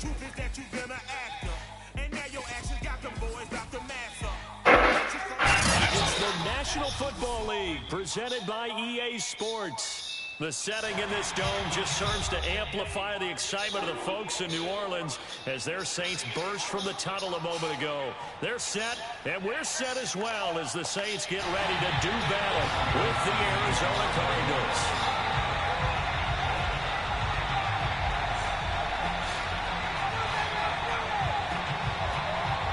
truth is that you've been an actor. And now your actions got them boys about to mass up. It's the National Football League presented by EA Sports. The setting in this dome just serves to amplify the excitement of the folks in New Orleans as their Saints burst from the tunnel a moment ago. They're set, and we're set as well as the Saints get ready to do battle with the Arizona Cardinals.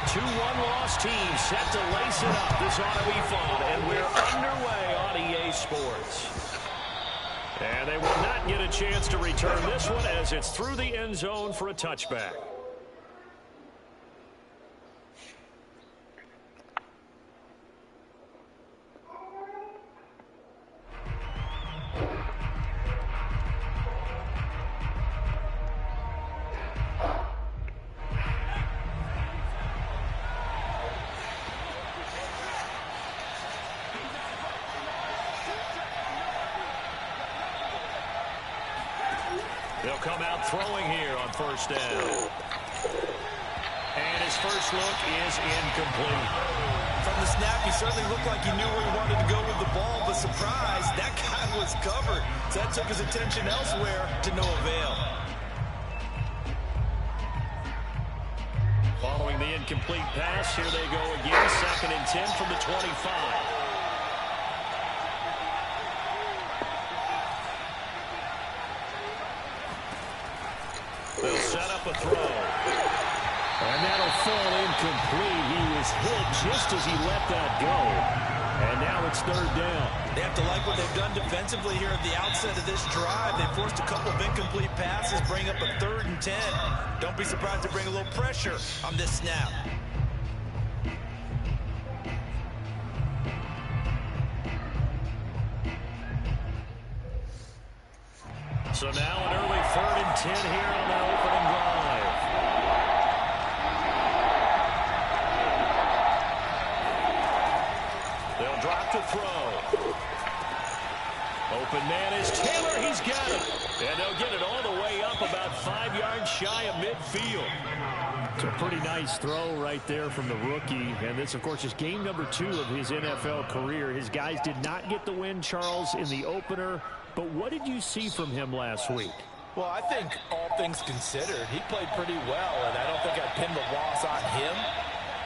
2-1 loss team set to lace it up. This ought to be fun, and we're underway on EA Sports. And they will not get a chance to return this one as it's through the end zone for a touchback. They'll come out throwing here on first down. And his first look is incomplete. From the snap, he certainly looked like he knew where he wanted to go with the ball, but surprise, that guy was covered. So that took his attention elsewhere to no avail. Following the incomplete pass, here they go again. 2nd and 10 from the 25. They'll set up a throw. And that'll fall incomplete. He was hit just as he let that go. And now it's 3rd down. They have to like what they've done defensively here at the outset of this drive. They forced a couple of incomplete passes, bring up a 3rd and 10. Don't be surprised to bring a little pressure on this snap. So now an early 3rd and 10 here on their opening drive. They'll drop to throw. Open man is Taylor. He's got it. And they'll get it all the way up about 5 yards shy of midfield. It's a pretty nice throw right there from the rookie. And this, of course, is game number 2 of his NFL career. His guys did not get the win, Charles, in the opener. But what did you see from him last week? Well, I think all things considered, he played pretty well, and I don't think I'd pin the loss on him.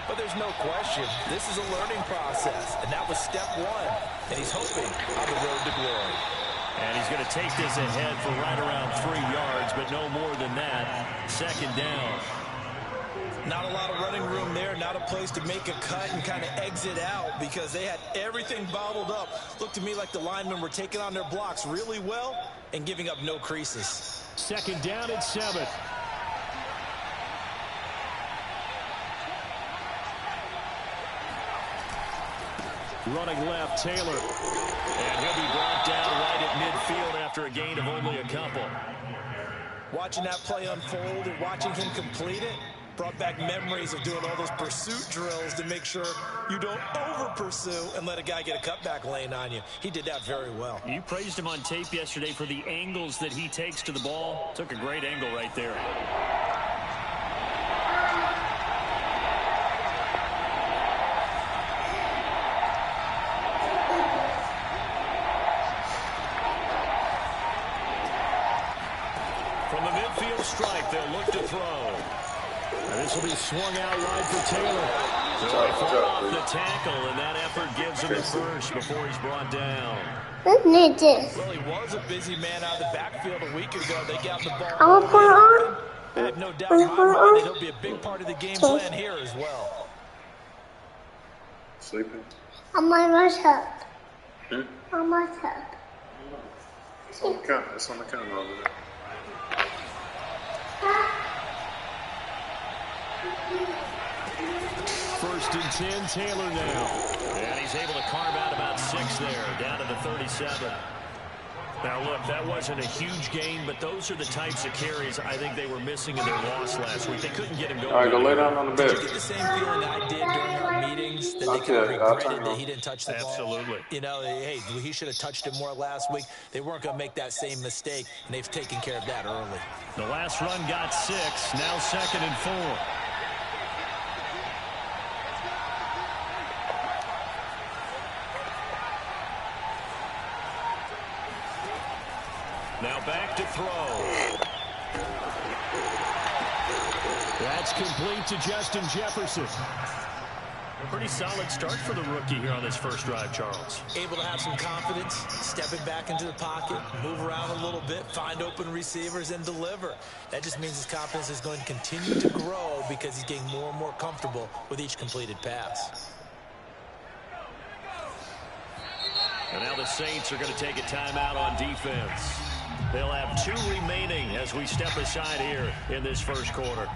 But there's no question, this is a learning process, and that was step 1. And he's hoping on the road to glory. And he's going to take this ahead for right around 3 yards, but no more than that. 2nd down. Not a lot of running room there, not a place to make a cut and kind of exit out because they had everything bottled up. Looked to me like the linemen were taking on their blocks really well and giving up no creases. 2nd down and 7. Running left, Taylor. And he'll be brought down right at midfield after a gain of only a couple. Watching that play unfold and watching him complete it brought back memories of doing all those pursuit drills to make sure you don't over-pursue and let a guy get a cutback lane on you. He did that very well. You praised him on tape yesterday for the angles that he takes to the ball. Took a great angle right there. From the midfield strike, they'll look to throw. And this will be swung out wide for Taylor. So they fall off the tackle, and that effort gives him the first before he's brought down. Well, he was a busy man out of the backfield a week ago. They got the ball. I have no doubt in my mind that he'll be a big part of the game plan here as well. Sleeping? On my laptop. On my laptop. It's on the camera. It's on the camera over there. First and 10, Taylor now. And he's able to carve out about 6 there, down to the 37. Now, look, that wasn't a huge gain, but those are the types of carries I think they were missing in their loss last week. They couldn't get him going. All right, go lay down on the bed. Did you get the same feeling I did during our meetings that they Okay, kind of I'll regretted turn that on. he didn't touch the ball? Absolutely. You know, hey, he should have touched it more last week. They weren't going to make that same mistake, and they've taken care of that early. The last run got 6, now 2nd and 4. Now back to throw. That's complete to Justin Jefferson. A pretty solid start for the rookie here on his first drive, Charles. Able to have some confidence, stepping back into the pocket, move around a little bit, find open receivers, and deliver. That just means his confidence is going to continue to grow because he's getting more and more comfortable with each completed pass. And now the Saints are going to take a timeout on defense. They'll have 2 remaining as we step aside here in this first quarter.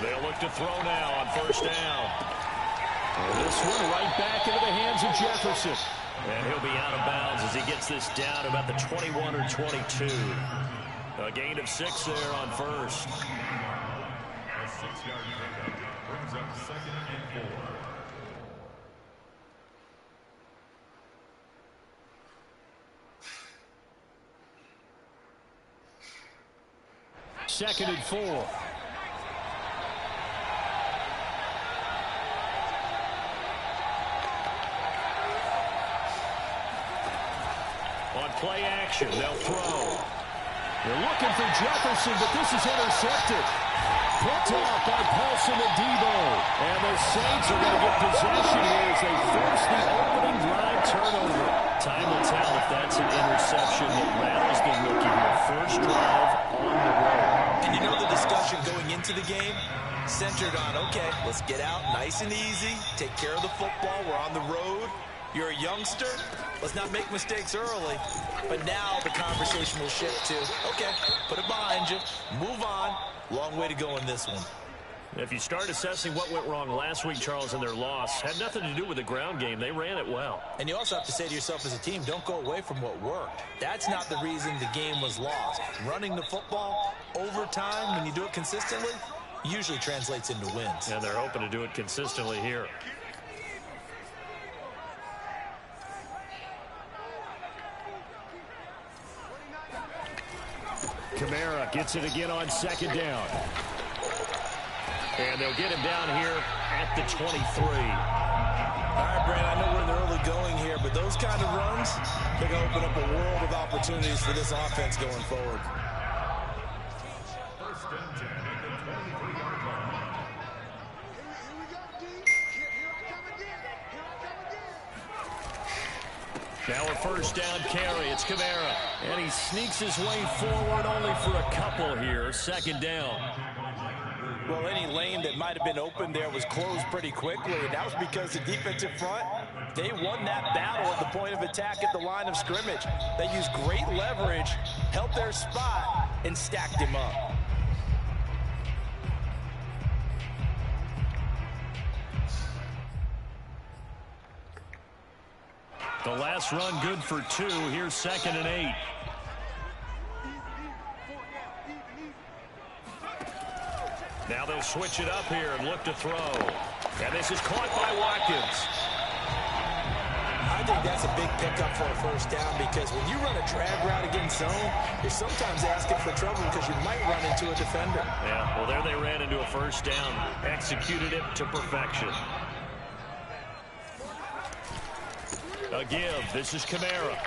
They'll look to throw now on first down. And this one right back into the hands of Jefferson. And he'll be out of bounds as he gets this down about the 21 or 22. A gain of 6 there on first. A 6-yard pickup brings up 2nd and 4. Second and 4. On play action, they'll throw. They're looking for Jefferson, but this is intercepted. Picked off by Paulson and Debo. And the Saints are going to get possession here as they force the opening drive turnover. Time will tell if that's an interception that rattles the rookie here. First drive on the road. And you know the discussion going into the game? Centered on, okay, let's get out nice and easy, take care of the football, we're on the road. You're a youngster, let's not make mistakes early. But now the conversation will shift to, okay, put it behind you, move on. Long way to go in this one. If you start assessing what went wrong last week, Charles, in their loss, had nothing to do with the ground game. They ran it well. And you also have to say to yourself as a team, don't go away from what worked. That's not the reason the game was lost. Running the football over time, when you do it consistently, usually translates into wins. And they're hoping to do it consistently here. Kamara gets it again on second down. And they'll get him down here at the 23. All right, Brandon, I know we're in the early going here, but those kind of runs, they're going to open up a world of opportunities for this offense going forward. First and 10 at the 23-yard line. Now a first down carry. It's Kamara. And he sneaks his way forward only for a couple here. Second down. Well, any lane that might have been open there was closed pretty quickly, and that was because the defensive front, they won that battle at the point of attack at the line of scrimmage. They used great leverage, held their spot, and stacked him up. The last run good for 2. Here's 2nd and 8. Now they'll switch it up here and look to throw. And this is caught by Watkins. I think that's a big pickup for a first down because when you run a drag route against zone, you're sometimes asking for trouble because you might run into a defender. Yeah, well, there they ran into a first down. Executed it to perfection. A give. This is Kamara.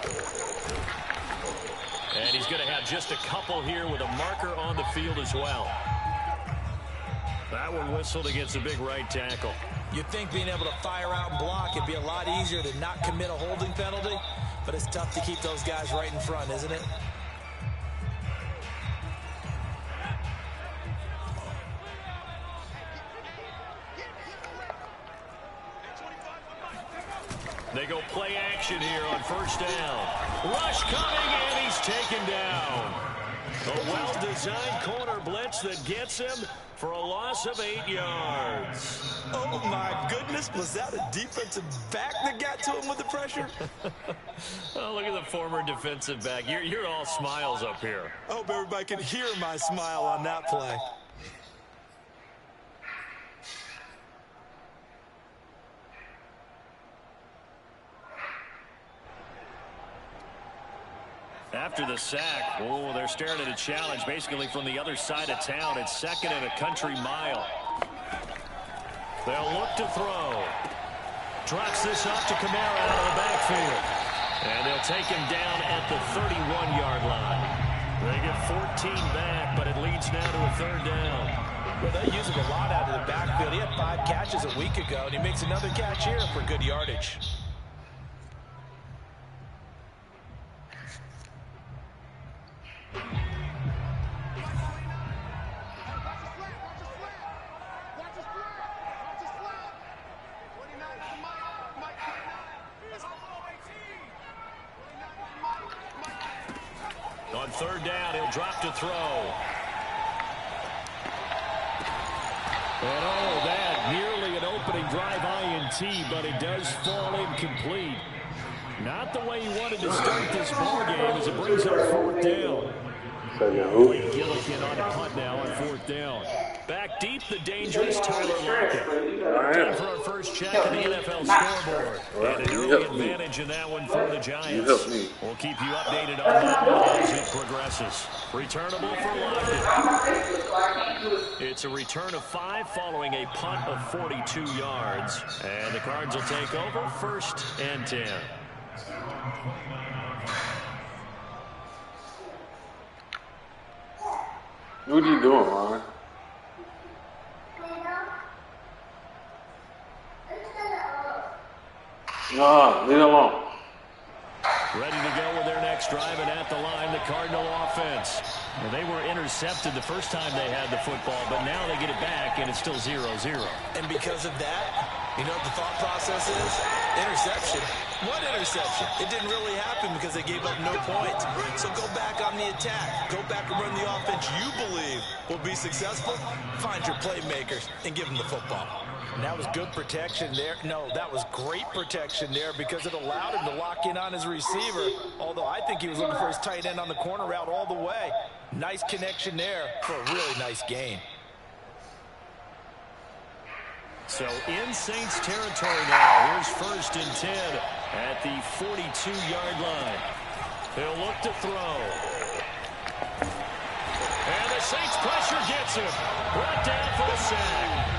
And he's going to have just a couple here with a marker on the field as well. That one whistled against a big right tackle. You'd think being able to fire out and block would be a lot easier than not commit a holding penalty, but it's tough to keep those guys right in front, isn't it? They go play action here on first down. Rush coming, and he's taken down. A well-designed corner blitz that gets him for a loss of 8 yards. Oh, my goodness. Was that a defensive back that got to him with the pressure? Oh, look at the former defensive back. You're all smiles up here. I hope everybody can hear my smile on that play. After the sack, oh, they're staring at a challenge basically from the other side of town. It's 2nd and a country mile. They'll look to throw. Drops this off to Kamara out of the backfield. And they'll take him down at the 31-yard line. They get 14 back, but it leads now to a 3rd down. Well, they use him a lot out of the backfield. He had 5 catches a week ago, and he makes another catch here for good yardage. On 3rd down, he'll drop to throw. And oh, that nearly an opening drive INT, but it does fall incomplete. Not the way he wanted to start this ball game as it brings up 4th down. Blake Gillikin on a punt now on 4th down. Back deep, the dangerous Tyler Lockett. Time for our first check of the NFL scoreboard. And an early advantage in that one for the Giants. We'll keep you updated on that one as it progresses. Returnable for Lockett. It's a return of 5 following a punt of 42 yards. And the Cards will take over 1st and 10. What are you doing, Ron? No, leave it alone. Ready to go with their next drive, and at the line, the Cardinal offense. Well, they were intercepted the first time they had the football, but now they get it back, and it's still 0-0. And because of that, you know what the thought process is? Interception. What interception? It didn't really happen because they gave up no points. So go back on the attack. Go back and run the offense you believe will be successful. Find your playmakers and give them the football. And that was good protection there. No, that was great protection there because it allowed him to lock in on his receiver. Although I think he was looking for his tight end on the corner route all the way. Nice connection there for a really nice gain. So in Saints territory now. Here's 1st and 10 at the 42-yard line. They'll look to throw. And the Saints pressure gets him. Brought down for the sack.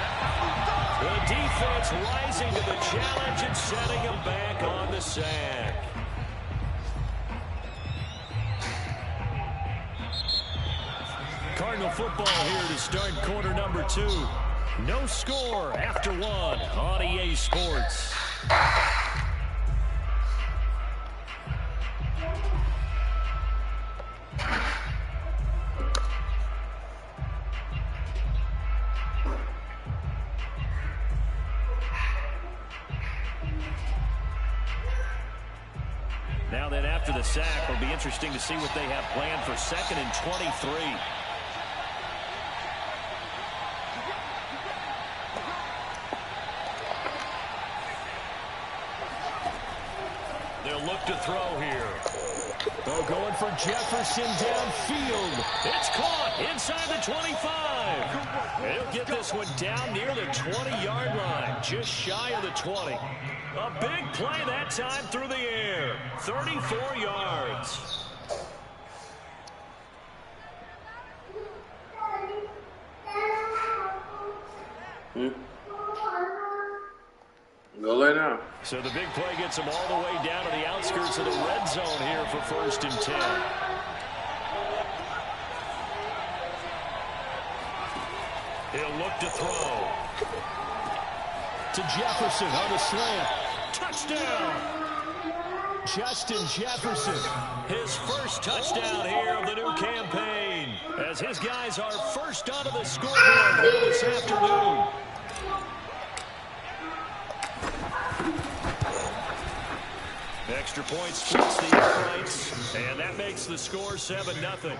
The defense rising to the challenge and setting him back on the sack. Cardinal football here to start quarter number 2. No score after 1 on EA Sports. Now then, after the sack, it'll be interesting to see what they have planned for 2nd and 23. They'll look to throw here. Oh, going for Jefferson downfield. It's caught inside the 25. He'll get this one down near the 20-yard line, just shy of the 20. A big play that time through the air. 34 yards. Go lay down. So the big play gets them all the way down to the outskirts of the red zone here for 1st and 10. He'll look to throw. To Jefferson on the slant. Touchdown! Justin Jefferson. His first touchdown here of the new campaign. As his guys are first onto the scoreboard here this afternoon. Extra point splits the uprights, and that makes the score 7-0. Saints nothing.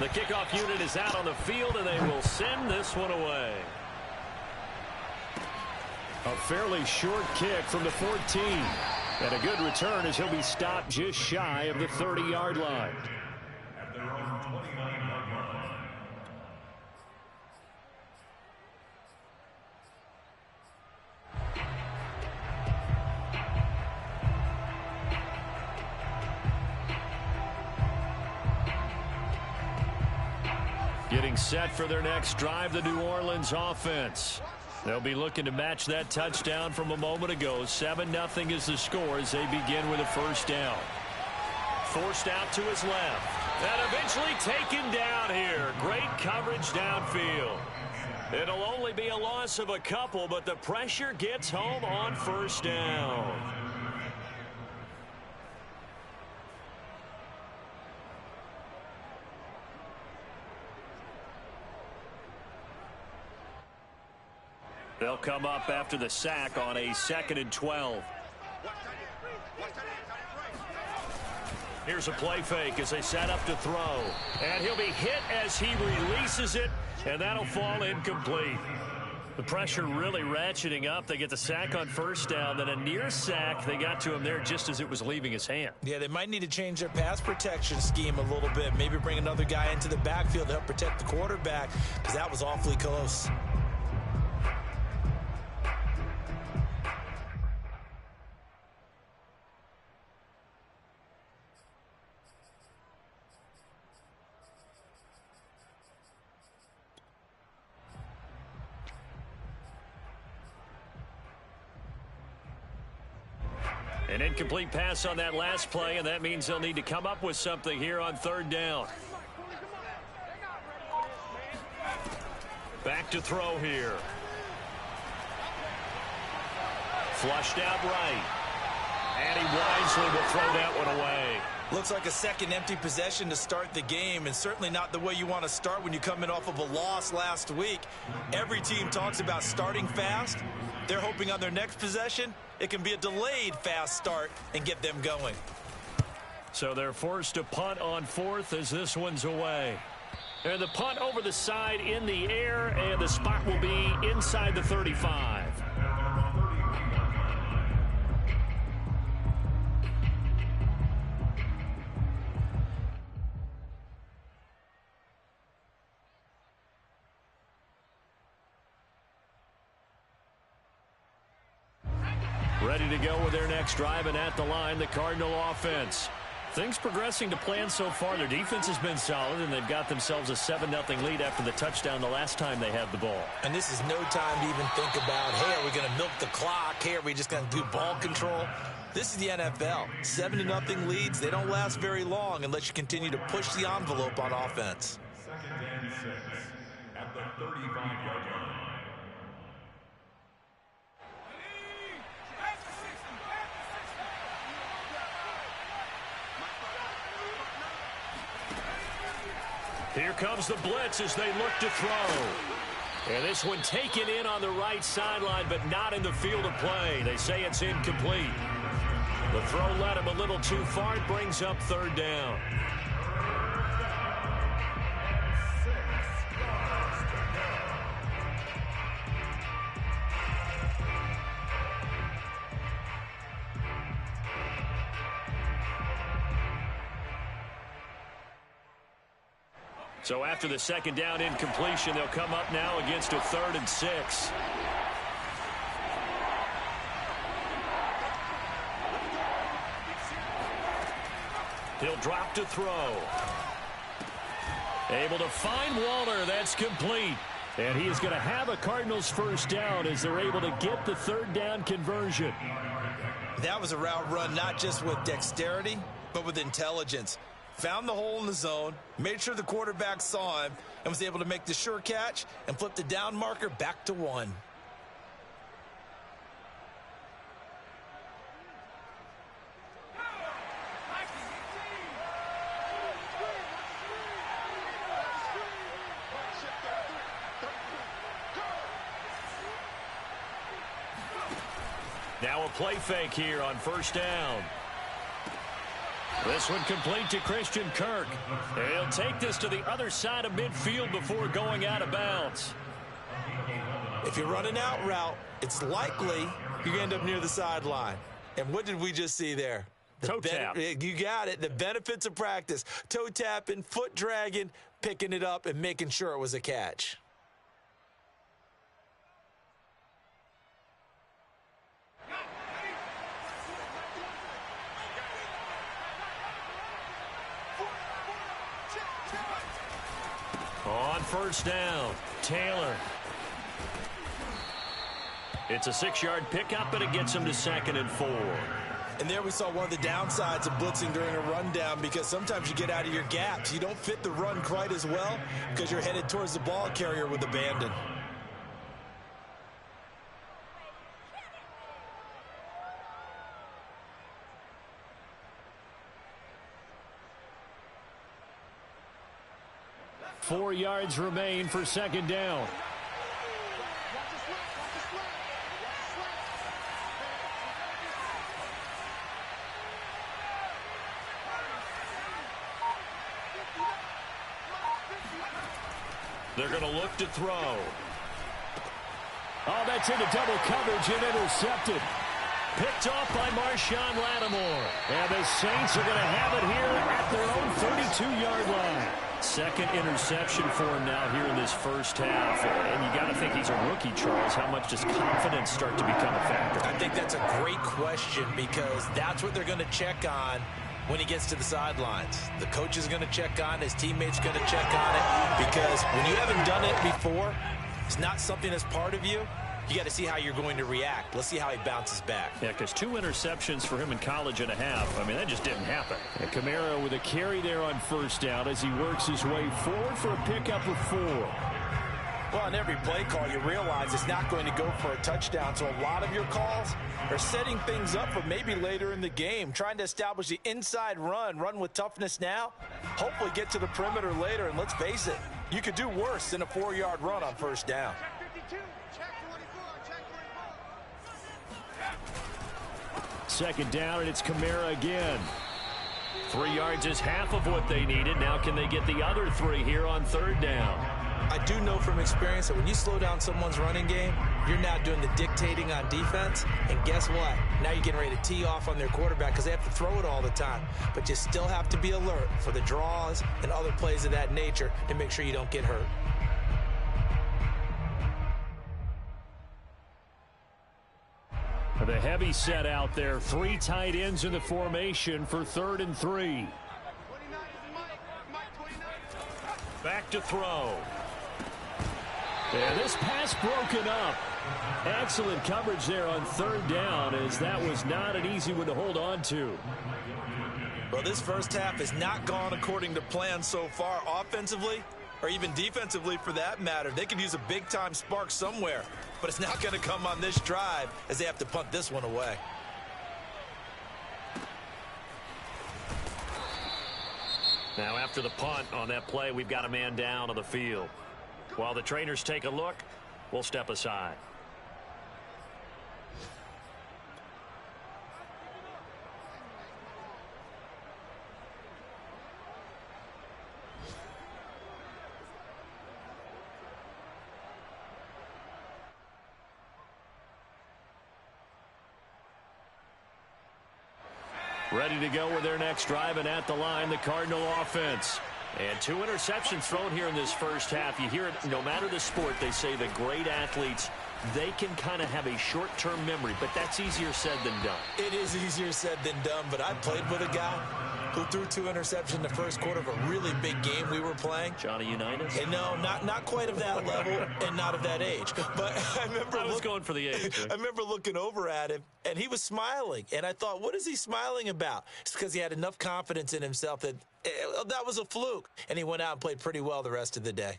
The kickoff unit is out on the field, and they will send this one away. A fairly short kick from the 14. And a good return as he'll be stopped just shy of the 30-yard line. At their own 29-yard line. Getting set for their next drive, the New Orleans offense. They'll be looking to match that touchdown from a moment ago. 7-0 is the score as they begin with a first down. Forced out to his left. And eventually taken down here. Great coverage downfield. It'll only be a loss of a couple, but the pressure gets home on first down. They'll come up after the sack on a 2nd and 12. Here's a play fake as they set up to throw. And he'll be hit as he releases it, and that'll fall incomplete. The pressure really ratcheting up. They get the sack on first down, then a near sack. They got to him there just as it was leaving his hand. Yeah, they might need to change their pass protection scheme a little bit. Maybe bring another guy into the backfield to help protect the quarterback, because that was awfully close. An incomplete pass on that last play, and that means they'll need to come up with something here on 3rd down. Back to throw here. Flushed out right. And he wisely will throw that one away. Looks like a second empty possession to start the game, and certainly not the way you want to start when you come in off of a loss last week. Every team talks about starting fast. They're hoping on their next possession it can be a delayed fast start and get them going. So they're forced to punt on 4th as this one's away. And the punt over the side in the air, and the spot will be inside the 35. Ready to go with their next drive, and at the line, the Cardinal offense. Things progressing to plan so far. Their defense has been solid, and they've got themselves a 7-0 lead after the touchdown the last time they had the ball. And this is no time to even think about, hey, are we going to milk the clock? Hey, are we just going to do ball control? This is the NFL. 7-0 leads, they don't last very long unless you continue to push the envelope on offense. 2nd and 6 at the 35-yard line. Here comes the blitz as they look to throw. And this one taken in on the right sideline, but not in the field of play. They say it's incomplete. The throw led him a little too far. It brings up 3rd down. So after the 2nd down incompletion, they'll come up now against a 3rd and 6. He'll drop to throw. Able to find Waller. That's complete. And he is going to have a Cardinals first down as they're able to get the 3rd down conversion. That was a route run not just with dexterity, but with intelligence. found the hole in the zone, made sure the quarterback saw him, and was able to make the sure catch and flip the down marker back to 1. Now a play fake here on first down. This one complete to Christian Kirk. He'll take this to the other side of midfield before going out of bounds. If you're running out route, it's likely you end up near the sideline. And what did we just see there? Toe tap. You got it. The benefits of practice. Toe tapping, foot dragging, picking it up, and making sure it was a catch. On first down, Taylor. It's a 6-yard pickup, but it gets him to 2nd and 4. And there we saw one of the downsides of blitzing during a rundown, because sometimes you get out of your gaps. You don't fit the run quite as well because you're headed towards the ball carrier with abandon. Four yards remain for 2nd down. They're going to look to throw. Oh, that's into double coverage and intercepted. Picked off by Marshawn Lattimore. And the Saints are going to have it here at their own 32-yard line. 2nd interception for him now here in this first half. And you got to think he's a rookie, Charles. How much does confidence start to become a factor? I think that's a great question, because that's what they're going to check on when he gets to the sidelines. The coach is going to check on it. His teammates going to check on it, because when you haven't done it before, it's not something that's part of you. You got to see how you're going to react. Let's see how he bounces back. Yeah, because 2 interceptions for him in college and a half. I mean, that just didn't happen. And Kamara with a carry there on first down as he works his way forward for a pickup of 4. Well, on every play call, you realize it's not going to go for a touchdown. So a lot of your calls are setting things up for maybe later in the game, trying to establish the inside run with toughness now, hopefully get to the perimeter later. And let's face it, you could do worse than a 4-yard run on first down. Second down, and it's Kamara again. 3 yards is half of what they needed. Now can they get the other 3 here on 3rd down? I do know from experience that when you slow down someone's running game, you're now doing the dictating on defense. And guess what? Now you're getting ready to tee off on their quarterback because they have to throw it all the time. But you still have to be alert for the draws and other plays of that nature to make sure you don't get hurt. The heavy set out there. 3 tight ends in the formation for 3rd and 3. Back to throw. And this pass broken up. Excellent coverage there on 3rd down, as that was not an easy one to hold on to. Well, this first half has not gone according to plan so far offensively, or even defensively for that matter. They could use a big-time spark somewhere, but it's not going to come on this drive as they have to punt this one away. Now after the punt on that play, we've got a man down on the field. While the trainers take a look, we'll step aside. Ready to go with their next drive, and at the line, the Cardinal offense. And 2 interceptions thrown here in this first half. You hear it, no matter the sport, they say the great athletes, they can kind of have a short-term memory, but that's easier said than done. It is easier said than done, but I played with a guy who threw 2 interceptions in the first quarter of a really big game we were playing. Johnny Unitas? And no, not quite of that level and not of that age. But I was going for the age. I remember looking over at him, and he was smiling. And I thought, what is he smiling about? It's because he had enough confidence in himself that that was a fluke. And he went out and played pretty well the rest of the day.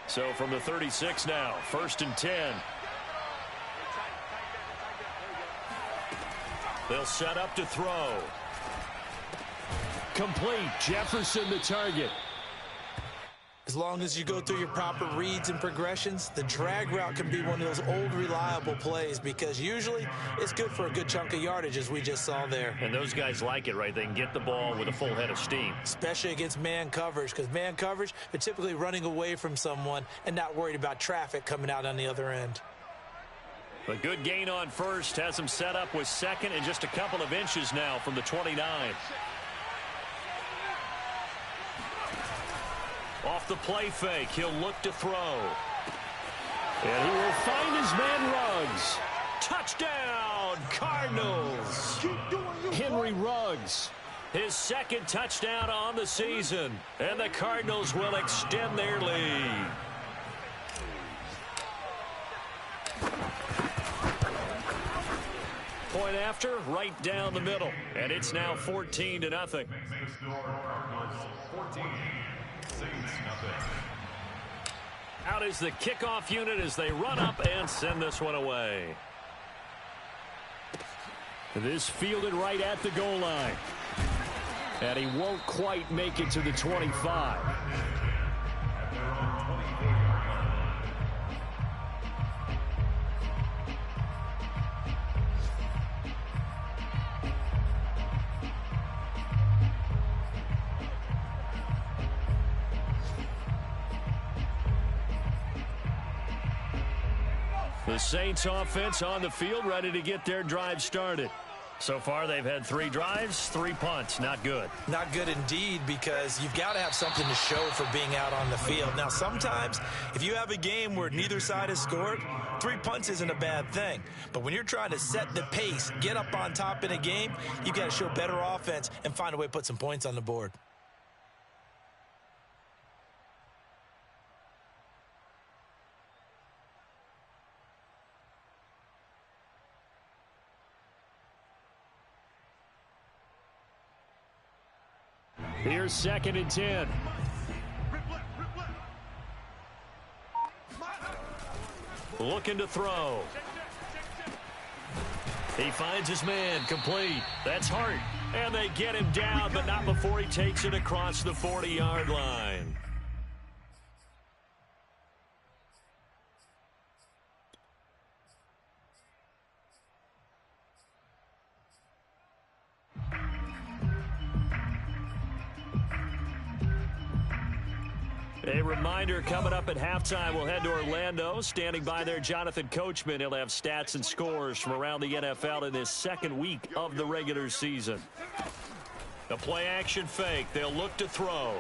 So from the 36 now, 1st and 10. They'll set up to throw. Complete. Jefferson the target. As long as you go through your proper reads and progressions, the drag route can be one of those old reliable plays because usually it's good for a good chunk of yardage as we just saw there. And those guys like it, right? They can get the ball with a full head of steam. Especially against man coverage, because man coverage, they're typically running away from someone and not worried about traffic coming out on the other end. A good gain on first has him set up with second and just a couple of inches now from the 29. Off the play fake, he'll look to throw. And he will find his man Ruggs. Touchdown, Cardinals. Henry Ruggs, his second touchdown on the season. And the Cardinals will extend their lead. Point after, right down the middle. And it's now 14-0. Next score, Cardinals 14, Saints nothing. Out is the kickoff unit as they run up and send this one away. This fielded right at the goal line. And he won't quite make it to the 25. The Saints offense on the field, ready to get their drive started. So far, they've had 3 drives, 3 punts. Not good. Not good indeed, because you've got to have something to show for being out on the field. Now, sometimes, if you have a game where neither side has scored, 3 punts isn't a bad thing. But when you're trying to set the pace, get up on top in a game, you've got to show better offense and find a way to put some points on the board. Here's 2nd and 10. Looking to throw. He finds his man, complete. That's Hart. And they get him down, but not before he takes it across the 40-yard line. A reminder, coming up at halftime, we'll head to Orlando. Standing by there, Jonathan Coachman. He'll have stats and scores from around the NFL in this second week of the regular season. The play-action fake. They'll look to throw.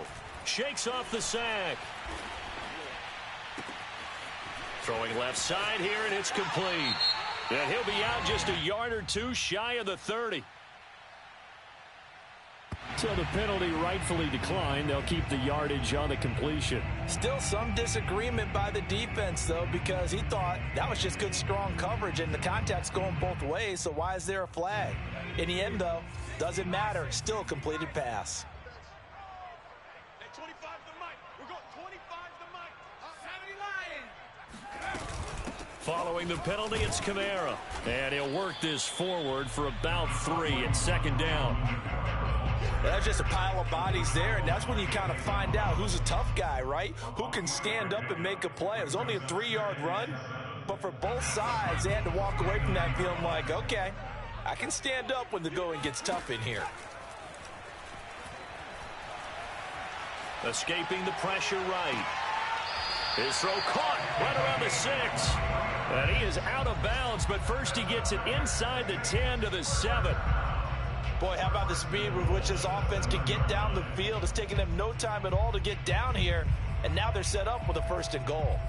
Shakes off the sack. Throwing left side here, and it's complete. And he'll be out just a yard or two shy of the 30. So the penalty rightfully declined. They'll keep the yardage on the completion. Still some disagreement by the defense, though, because he thought that was just good, strong coverage, and the contact's going both ways, so why is there a flag? In the end, though, doesn't matter. Still a completed pass. Following the penalty, it's Kamara. And he'll work this forward for about 3 at 2nd down. That's just a pile of bodies there, and that's when you kind of find out who's a tough guy, right? Who can stand up and make a play. It was only a 3-yard run, but for both sides, they had to walk away from that feeling like, okay, I can stand up when the going gets tough in here. Escaping the pressure right. His throw caught right around the 6. And he is out of bounds, but first he gets it inside the 10 to the 7. Boy, how about the speed with which this offense can get down the field? It's taking them no time at all to get down here. And now they're set up with a 1st and goal.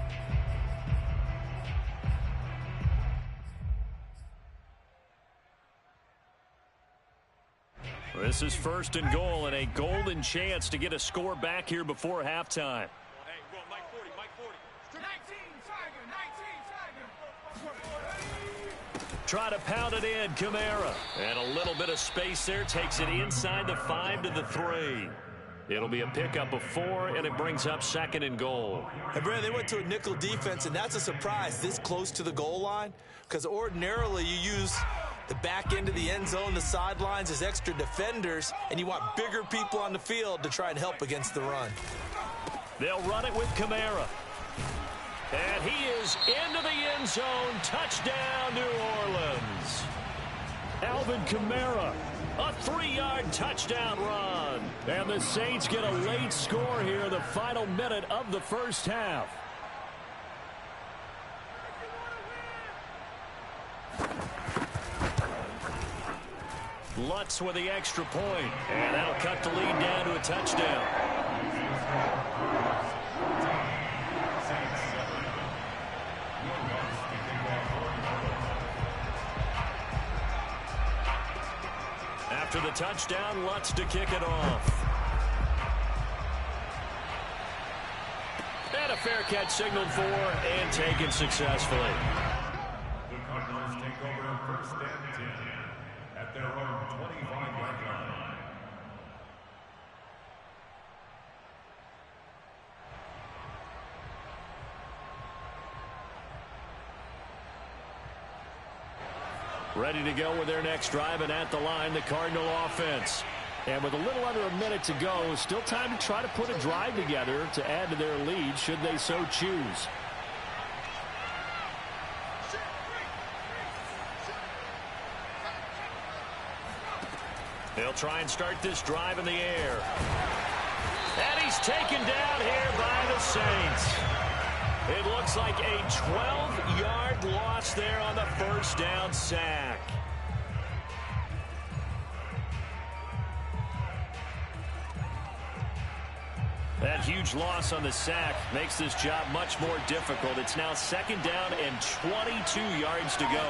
This is 1st and goal and a golden chance to get a score back here before halftime. Try to pound it in, Kamara. And a little bit of space there. Takes it inside the 5 to the 3. It'll be a pickup of 4, and it brings up 2nd and goal. And Brad, they went to a nickel defense, and that's a surprise this close to the goal line, because ordinarily you use the back end of the end zone, the sidelines as extra defenders, and you want bigger people on the field to try and help against the run. They'll run it with Kamara. And he is into the end zone. Touchdown, New Orleans. Alvin Kamara, a 3-yard touchdown run. And the Saints get a late score here, the final minute of the first half. Lutz with the extra point, and that'll cut the lead down to a touchdown. After the touchdown, Lutz to kick it off. And a fair catch signaled for and taken successfully. The Cardinals take over 1st and 10 at their own 25-yard line. Ready to go with their next drive, and at the line, the Cardinal offense. And with a little under a minute to go, still time to try to put a drive together to add to their lead should they so choose. They'll try and start this drive in the air. And he's taken down here by the Saints. It looks like a 12-yard loss there on the 1st down sack. That huge loss on the sack makes this job much more difficult. It's now 2nd down and 22 yards to go.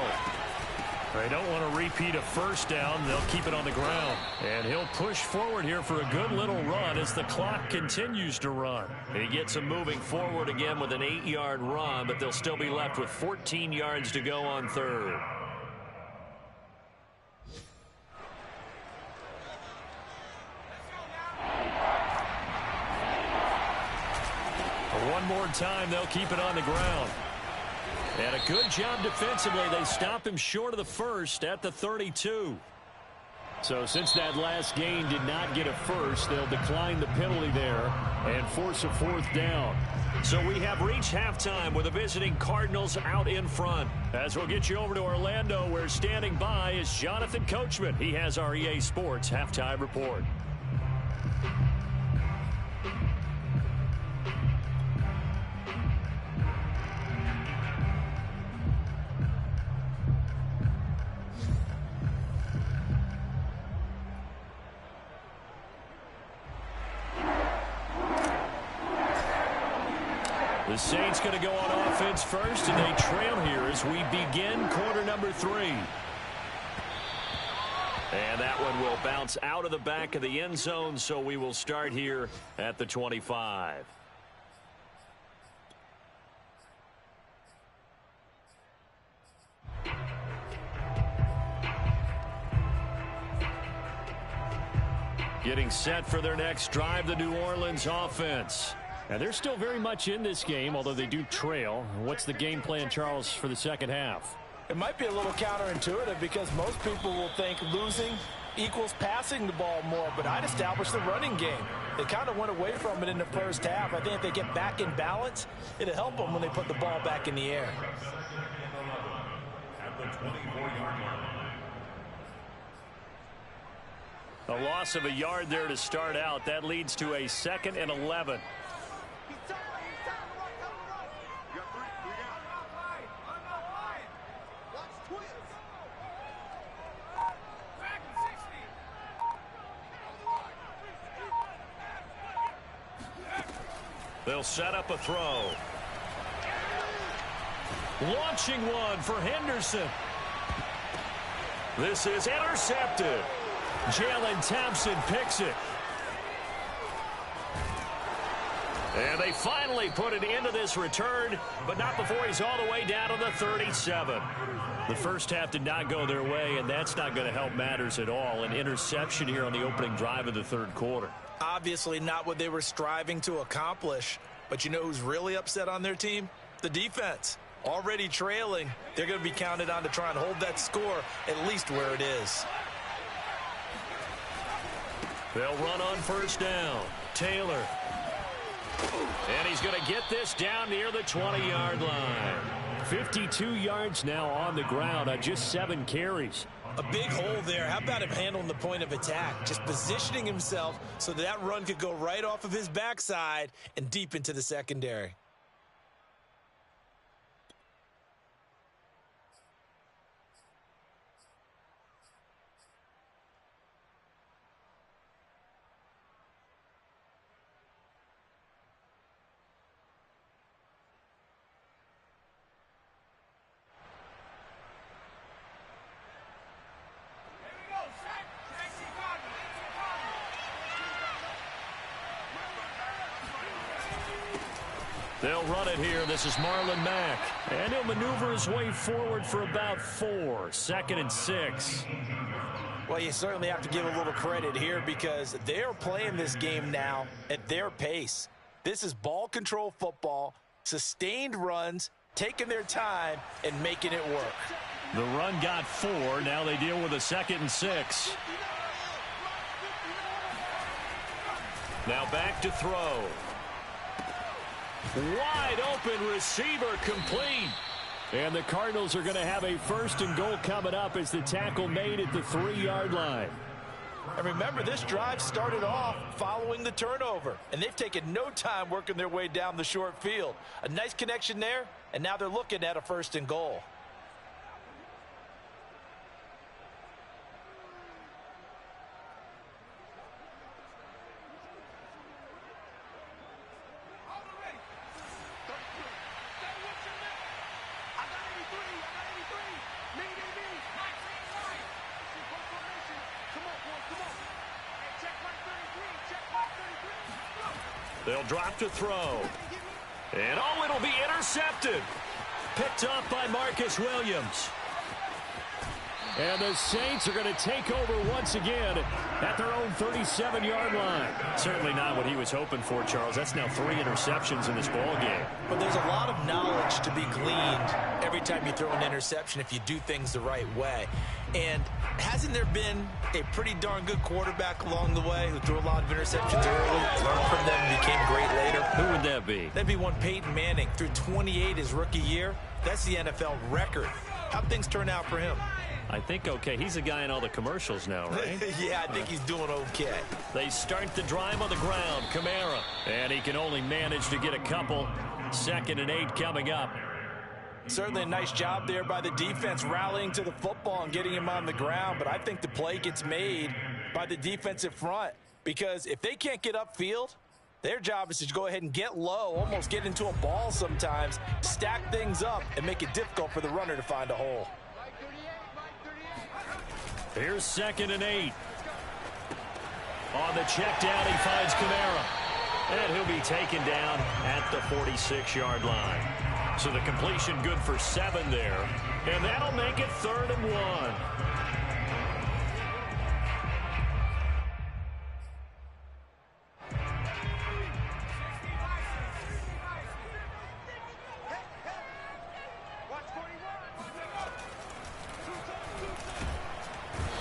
They don't want to repeat a 1st down. They'll keep it on the ground. And he'll push forward here for a good little run as the clock continues to run. He gets him moving forward again with an 8-yard run, but they'll still be left with 14 yards to go on 3rd. One more time, they'll keep it on the ground. And a good job defensively. They stop him short of the 1st at the 32. So since that last gain did not get a 1st, they'll decline the penalty there and force a 4th down. So we have reached halftime with the visiting Cardinals out in front. As we'll get you over to Orlando, where standing by is Jonathan Coachman. He has our EA Sports halftime report. The Saints going to go on offense first, and they trail here as we begin quarter number 3. And that one will bounce out of the back of the end zone, so we will start here at the 25. Getting set for their next drive, the New Orleans offense. And they're still very much in this game, although they do trail. What's the game plan, Charles, for the second half? It might be a little counterintuitive because most people will think losing equals passing the ball more, but I'd establish the running game. They kind of went away from it in the first half. I think if they get back in balance, it'll help them when they put the ball back in the air. At the 24-yard line. A loss of a yard there to start out. That leads to a 2nd and 11. They'll set up a throw. Launching one for Henderson. This is intercepted. Jalen Thompson picks it. And they finally put an end to this return, but not before he's all the way down to the 37. The first half did not go their way, and that's not going to help matters at all. An interception here on the opening drive of the third quarter. Obviously not what they were striving to accomplish. But you know who's really upset on their team? The defense. Already trailing. They're going to be counted on to try and hold that score at least where it is. They'll run on first down. Taylor. And he's going to get this down near the 20-yard line. 52 yards now on the ground on just 7 carries. A big hole there. How about him handling the point of attack? Just positioning himself so that run could go right off of his backside and deep into the secondary. They'll run it here. This is Marlon Mack. And he'll maneuver his way forward for about 4. 2nd and 6. Well, you certainly have to give a little credit here because they're playing this game now at their pace. This is ball control football, sustained runs, taking their time, and making it work. The run got 4. Now they deal with a 2nd and 6. Now back to throw. Wide open receiver complete. And the Cardinals are going to have a 1st and goal coming up as the tackle made at the 3-yard line. And remember, this drive started off following the turnover. And they've taken no time working their way down the short field. A nice connection there, and now they're looking at a 1st and goal. They'll drop to throw. And oh, it'll be intercepted. Picked up by Marcus Williams. And the Saints are going to take over once again at their own 37-yard line. Certainly not what he was hoping for, Charles. That's now 3 interceptions in this ball game. But there's a lot of knowledge to be gleaned every time you throw an interception if you do things the right way. And hasn't there been a pretty darn good quarterback along the way who threw a lot of interceptions early, learned from them, and became great later? Who would that be? That'd be one Peyton Manning. Threw 28 his rookie year. That's the NFL record. How'd things turn out for him? I think okay. He's a guy in all the commercials now, right? Yeah, I think he's doing okay. They start the drive on the ground. Kamara. And he can only manage to get a couple. 2nd and 8 coming up. Certainly a nice job there by the defense rallying to the football and getting him on the ground. But I think the play gets made by the defensive front. Because if they can't get upfield, their job is to go ahead and get low, almost get into a ball sometimes, stack things up, and make it difficult for the runner to find a hole. Here's 2nd and 8. On the check down, he finds Kamara. And he'll be taken down at the 46-yard line. So the completion good for 7 there. And that'll make it 3rd and 1.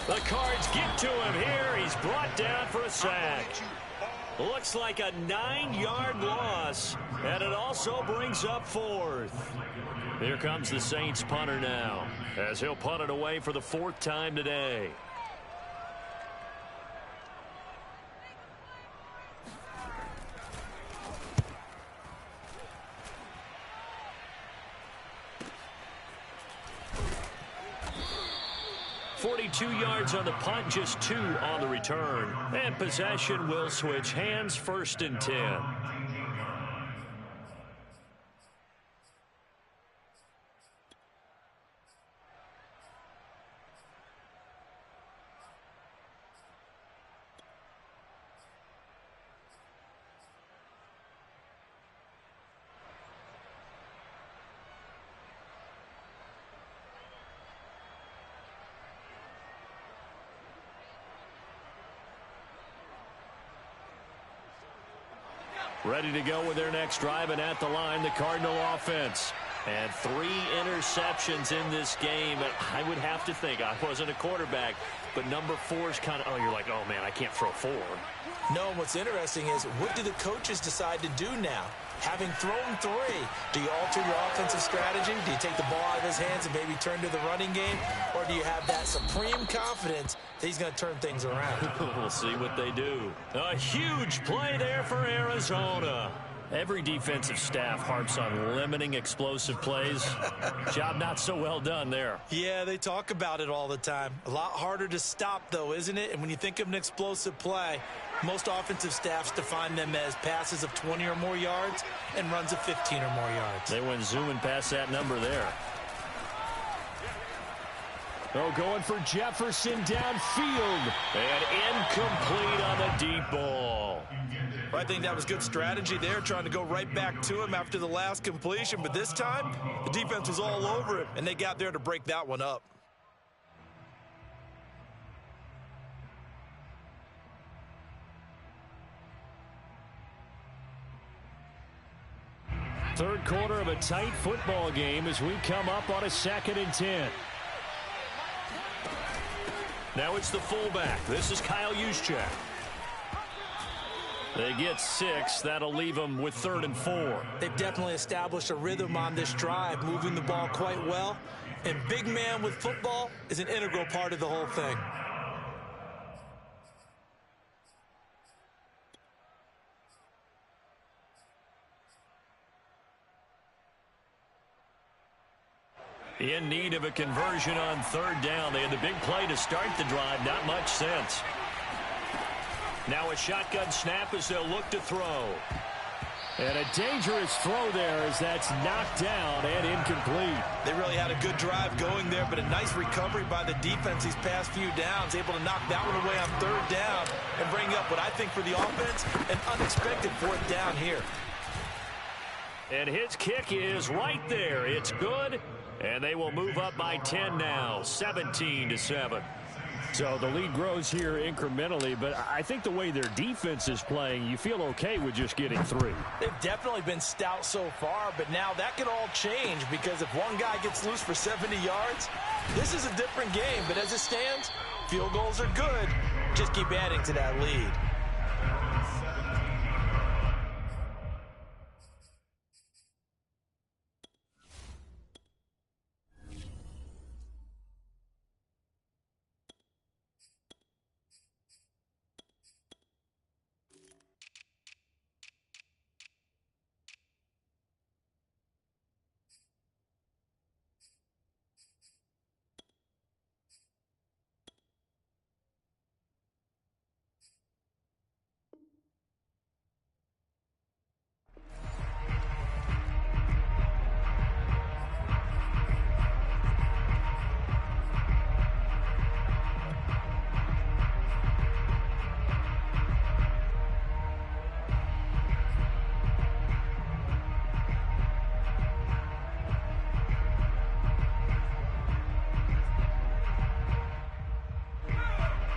The Cards get to him here. He's brought down for a sack. Looks like a 9-yard loss, and it also brings up 4th. Here comes the Saints punter now, as he'll punt it away for the 4th time today. .42 yards on the punt, just 2 on the return. And possession will switch hands, 1st and 10. Ready to go with their next drive, and at the line, the Cardinal offense. And 3 interceptions in this game. I would have to think, I wasn't a quarterback, but number 4 is kind of, oh, you're like, oh, man, I can't throw 4. No, and what's interesting is, what do the coaches decide to do now? Having thrown 3, do you alter your offensive strategy? Do you take the ball out of his hands and maybe turn to the running game? Or do you have that supreme confidence that he's going to turn things around? We'll see what they do. A huge play there for Arizona. Every defensive staff harps on limiting explosive plays. Job not so well done there. Yeah, they talk about it all the time. A lot harder to stop, though, isn't it? And when you think of an explosive play, most offensive staffs define them as passes of 20 or more yards and runs of 15 or more yards. They went zooming past that number there. Oh, going for Jefferson downfield. And incomplete on the deep ball. I think that was good strategy there, trying to go right back to him after the last completion. But this time, the defense was all over it, and they got there to break that one up. Third quarter of a tight football game as we come up on a 2nd and 10. Now it's the fullback. This is Kyle Juszczyk. They get 6. That'll leave them with 3rd and 4. They've definitely established a rhythm on this drive, moving the ball quite well. And big man with football is an integral part of the whole thing. In need of a conversion on 3rd down. They had the big play to start the drive. Not much sense. Now a shotgun snap as they'll look to throw. And a dangerous throw there as that's knocked down and incomplete. They really had a good drive going there, but a nice recovery by the defense these past few downs, able to knock that one away on 3rd down and bring up what I think for the offense, an unexpected 4th down here. And his kick is right there. It's good, and they will move up by 10 now, 17-7. So the lead grows here incrementally, but I think the way their defense is playing, you feel okay with just getting 3. They've definitely been stout so far, but now that could all change because if one guy gets loose for 70 yards, this is a different game. But as it stands, field goals are good. Just keep adding to that lead.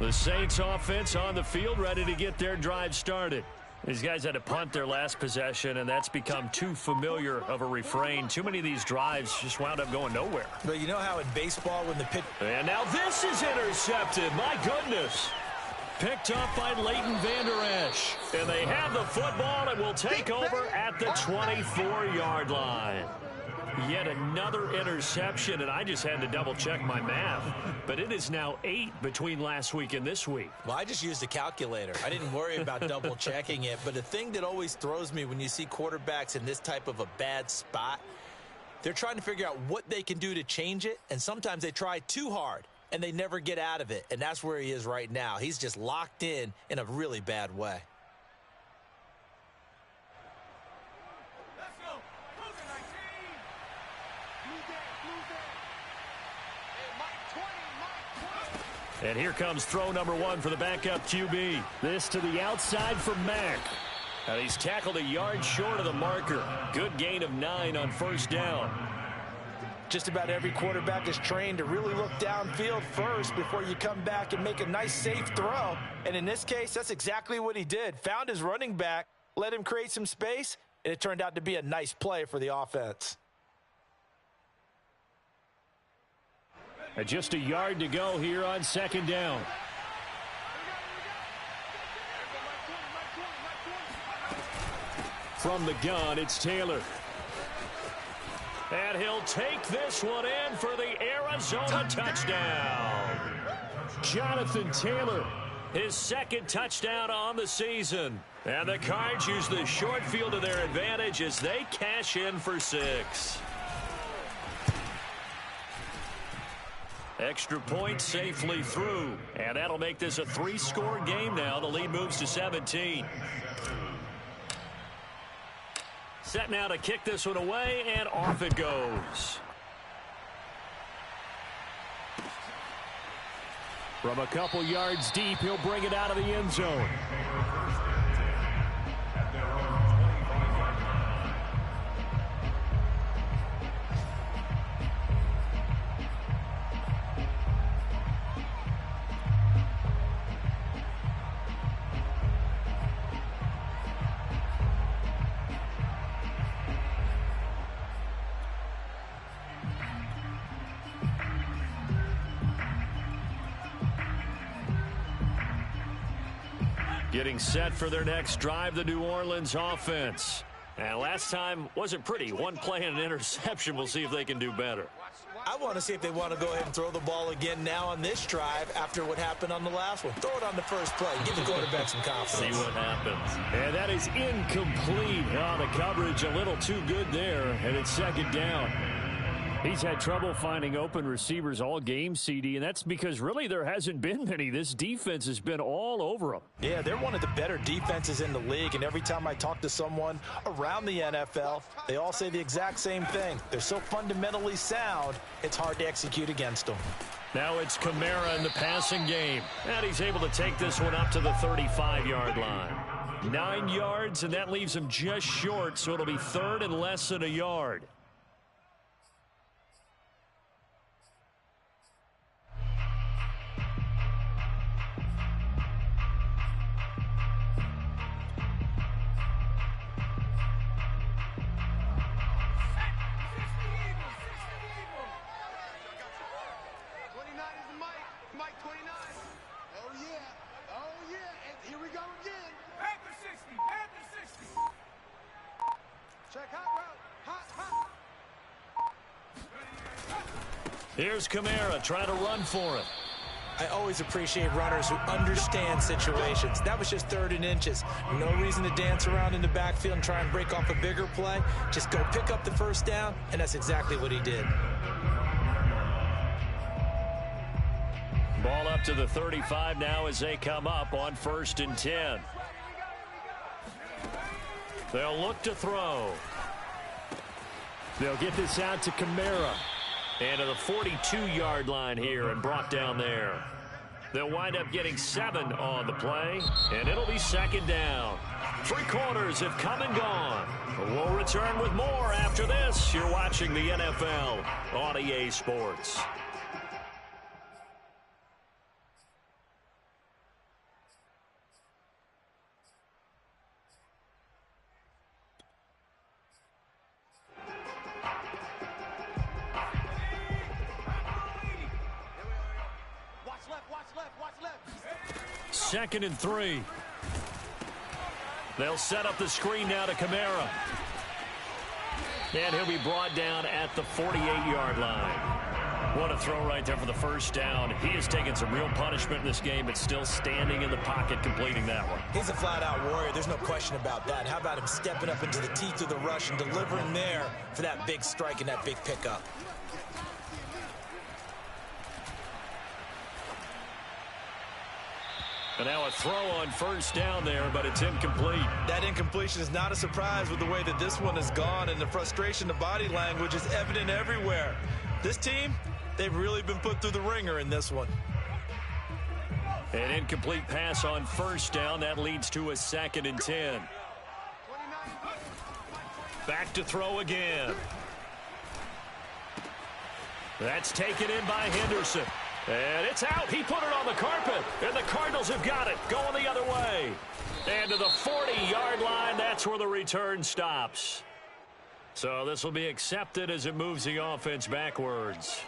The Saints offense on the field, ready to get their drive started. These guys had to punt their last possession, and that's become too familiar of a refrain. Too many of these drives just wound up going nowhere. But you know how in baseball when the pitch... And now this is intercepted. My goodness. Picked up by Leighton Vander Esch. And they have the football and will take over at the 24-yard line. Yet another interception, and I just had to double-check my math. But it is now 8 between last week and this week. Well, I just used a calculator. I didn't worry about double-checking it. But the thing that always throws me when you see quarterbacks in this type of a bad spot, they're trying to figure out what they can do to change it, and sometimes they try too hard, and they never get out of it. And that's where he is right now. He's just locked in a really bad way. And here comes throw number 1 for the backup QB. This to the outside for Mack. And he's tackled a yard short of the marker. Good gain of 9 on 1st down. Just about every quarterback is trained to really look downfield first before you come back and make a nice safe throw. And in this case, that's exactly what he did. Found his running back let him create some space, and it turned out to be a nice play for the offense. And just a yard to go here on second down. From the gun, it's Taylor. And he'll take this one in for the Arizona touchdown. Jonathan Taylor, his second touchdown on the season. And the Cards use the short field to their advantage as they cash in for 6. Extra point safely through. And that'll make this a 3-score game now. The lead moves to 17. Set now to kick this one away, and off it goes. From a couple yards deep, he'll bring it out of the end zone. Getting set for their next drive, the New Orleans offense. And last time wasn't pretty. One play and an interception. We'll see if they can do better. I want to see if they want to go ahead and throw the ball again now on this drive after what happened on the last one. Throw it on the first play. Give the quarterback some confidence. See what happens. And that is incomplete. Oh, the coverage a little too good there, and it's second down. He's had trouble finding open receivers all game, CD, and that's because really there hasn't been many. This defense has been all over them. Yeah, they're one of the better defenses in the league, and every time I talk to someone around the NFL, they all say the exact same thing. They're so fundamentally sound, it's hard to execute against them. Now it's Kamara in the passing game, and he's able to take this one up to the 35-yard line. 9 yards, and that leaves him just short, so it'll be third and less than a yard. Here's Kamara trying to run for it. I always appreciate runners who understand situations. That was just 3rd and inches. No reason to dance around in the backfield and try and break off a bigger play. Just go pick up the first down, and that's exactly what he did. Ball up to the 35 now as they come up on 1st and 10. They'll look to throw. They'll get this out to Kamara. And to the 42-yard line here and brought down there. They'll wind up getting 7 on the play, and it'll be second down. 3 quarters have come and gone. We'll return with more after this. You're watching the NFL on EA Sports. Second and 3. They'll set up the screen now to Kamara. And he'll be brought down at the 48-yard line. What a throw right there for the first down. He has taken some real punishment in this game, but still standing in the pocket completing that one. He's a flat-out warrior. There's no question about that. How about him stepping up into the teeth of the rush and delivering there for that big strike and that big pickup? And now a throw on first down there, but it's incomplete. That incompletion is not a surprise with the way that this one has gone, and the frustration, the body language is evident everywhere. This team, they've really been put through the ringer in this one. An incomplete pass on first down. That leads to a 2nd and 10. Back to throw again. That's taken in by Henderson. And it's out. He put it on the carpet. And the Cardinals have got it. Going the other way. And to the 40-yard line, that's where the return stops. So this will be accepted as it moves the offense backwards.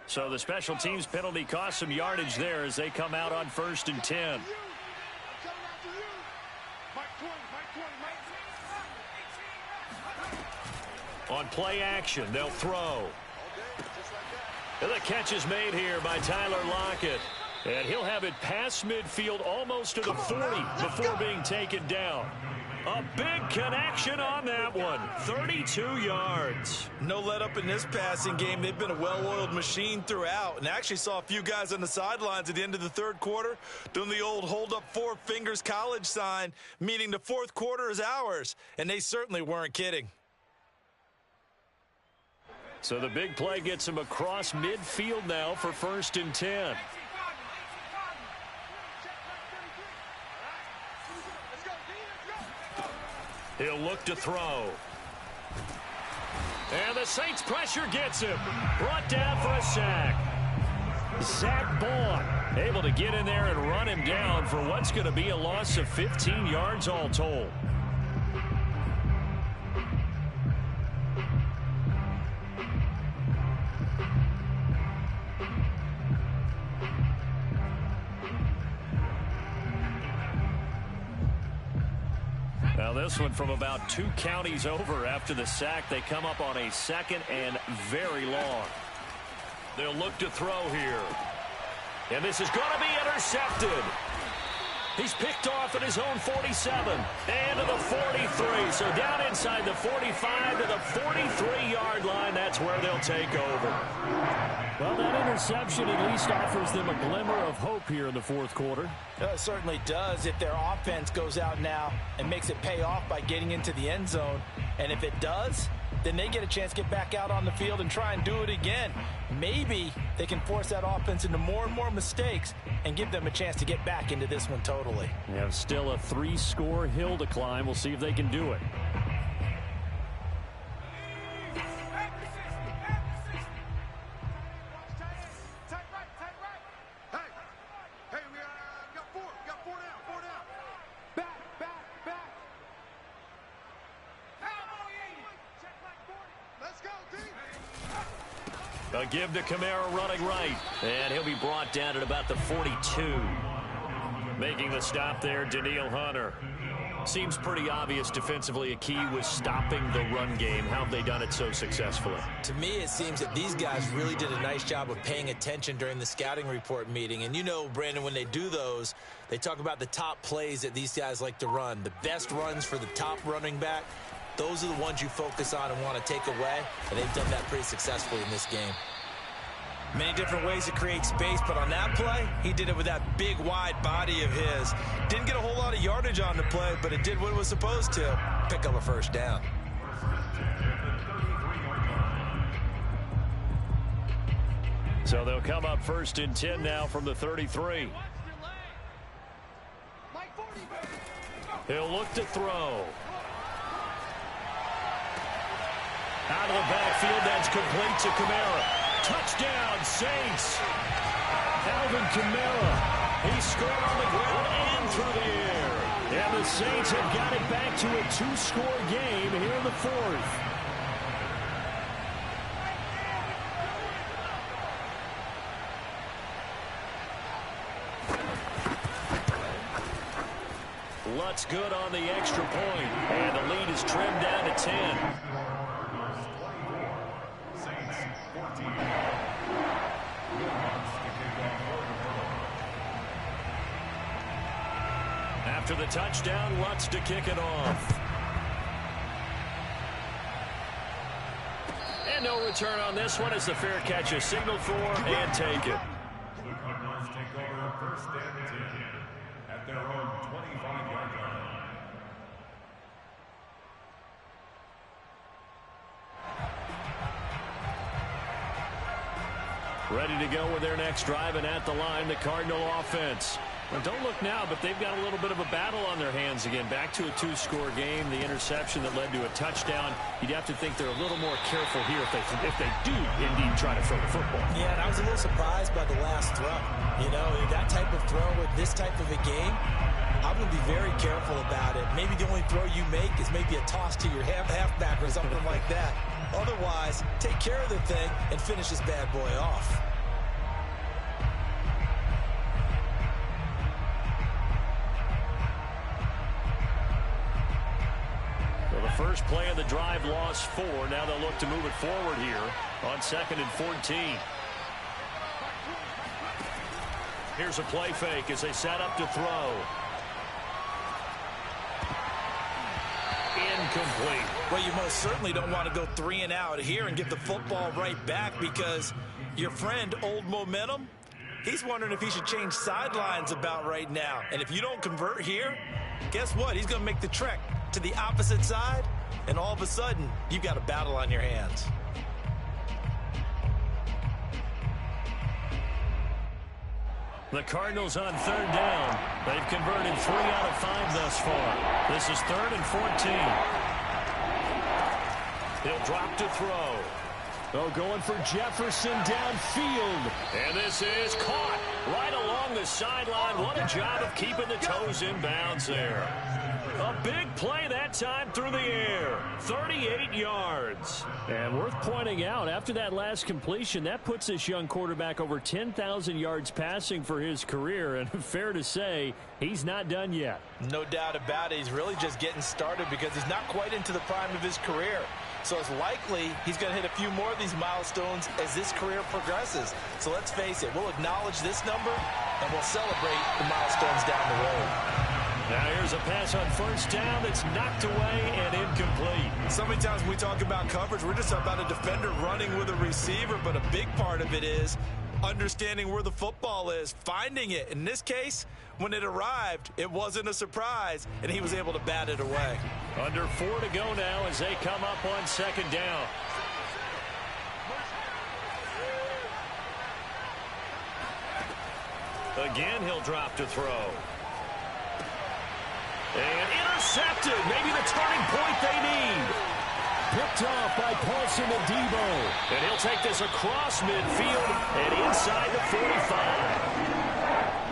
So the special teams penalty cost some yardage there as they come out on 1st and 10. On play action, they'll throw. And the catch is made here by Tyler Lockett. And he'll have it past midfield almost to the 40 before being taken down. A big connection on that one. 32 yards. No let up in this passing game. They've been a well-oiled machine throughout. And actually saw a few guys on the sidelines at the end of the third quarter doing the old hold up 4 fingers college sign, meaning the fourth quarter is ours. And they certainly weren't kidding. So the big play gets him across midfield now for 1st and 10. He'll look to throw. And the Saints pressure gets him. Brought down for a sack. Zach Baun able to get in there and run him down for what's going to be a loss of 15 yards all told. Now this one from about 2 counties over after the sack. They come up on a 2nd and very long. They'll look to throw here. And this is going to be intercepted. He's picked off at his own 47. And to the 43. So down inside the 45 to the 43-yard line. That's where they'll take over. Well, that interception at least offers them a glimmer of hope here in the fourth quarter. It certainly does if their offense goes out now and makes it pay off by getting into the end zone. And if it does, then they get a chance to get back out on the field and try and do it again. Maybe they can force that offense into more and more mistakes and give them a chance to get back into this one totally. They have still a 3-score hill to climb. We'll see if they can do it. A give to Kamara running right. And he'll be brought down at about the 42. Making the stop there, Danielle Hunter. Seems pretty obvious defensively a key was stopping the run game. How have they done it so successfully? To me, it seems that these guys really did a nice job of paying attention during the scouting report meeting. And you know, Brandon, when they do those, they talk about the top plays that these guys like to run. The best runs for the top running back. Those are the ones you focus on and want to take away, and they've done that pretty successfully in this game. Many different ways to create space, but on that play, he did it with that big, wide body of his. Didn't get a whole lot of yardage on the play, but it did what it was supposed to, pick up a first down. So they'll come up 1st and 10 now from the 33. He'll look to throw. Out of the backfield, that's complete to Kamara. Touchdown, Saints. Alvin Kamara. He scored on the ground and through the air. And the Saints have got it back to a 2-score game here in the fourth. Lutz good on the extra point. And the lead is trimmed down to 10. After the touchdown, Lutz to kick it off. And no return on this one as the fair catch is signaled for and taken. The Cardinals take over 1st and 10 at their own 25-yard line. Ready to go with their next drive, and at the line, the Cardinal offense. Well, don't look now, but they've got a little bit of a battle on their hands again. Back to a 2-score game. The interception that led to a touchdown. You'd have to think they're a little more careful here if they do indeed try to throw the football. Yeah, and I was a little surprised by the last throw. You know, that type of throw with this type of a game, I'm going to be very careful about it. Maybe the only throw you make is maybe a toss to your halfback or something like that. Otherwise, take care of the thing and finish this bad boy off. Well, the first play of the drive lost 4. Now they'll look to move it forward here on 2nd and 14. Here's a play fake as they set up to throw. Incomplete. Well, you most certainly don't want to go 3 and out here and get the football right back, because your friend, Old Momentum, he's wondering if he should change sidelines about right now. And if you don't convert here, guess what? He's going to make the trek to the opposite side, and all of a sudden, you've got a battle on your hands. The Cardinals on 3rd down. They've converted 3 out of 5 thus far. This is 3rd and 14. He'll drop to throw. Oh, going for Jefferson downfield. And this is caught right along the sideline. What a job of keeping the toes in bounds there. A big play that time through the air. 38 yards. And worth pointing out, after that last completion, that puts this young quarterback over 10,000 yards passing for his career. And fair to say, he's not done yet. No doubt about it. He's really just getting started because he's not quite into the prime of his career. So it's likely he's going to hit a few more of these milestones as this career progresses. So let's face it, we'll acknowledge this number and we'll celebrate the milestones down the road. Now here's a pass on 1st down that's knocked away and incomplete. So many times when we talk about coverage, we're just about a defender running with a receiver, but a big part of it is understanding where the football is, finding it. In this case, when it arrived, it wasn't a surprise, and he was able to bat it away. Under 4 to go now as they come up on 2nd down. Again, he'll drop to throw. And intercepted. Maybe the turning point they need. Picked off by Paulson Adebo. And he'll take this across midfield and inside the 45.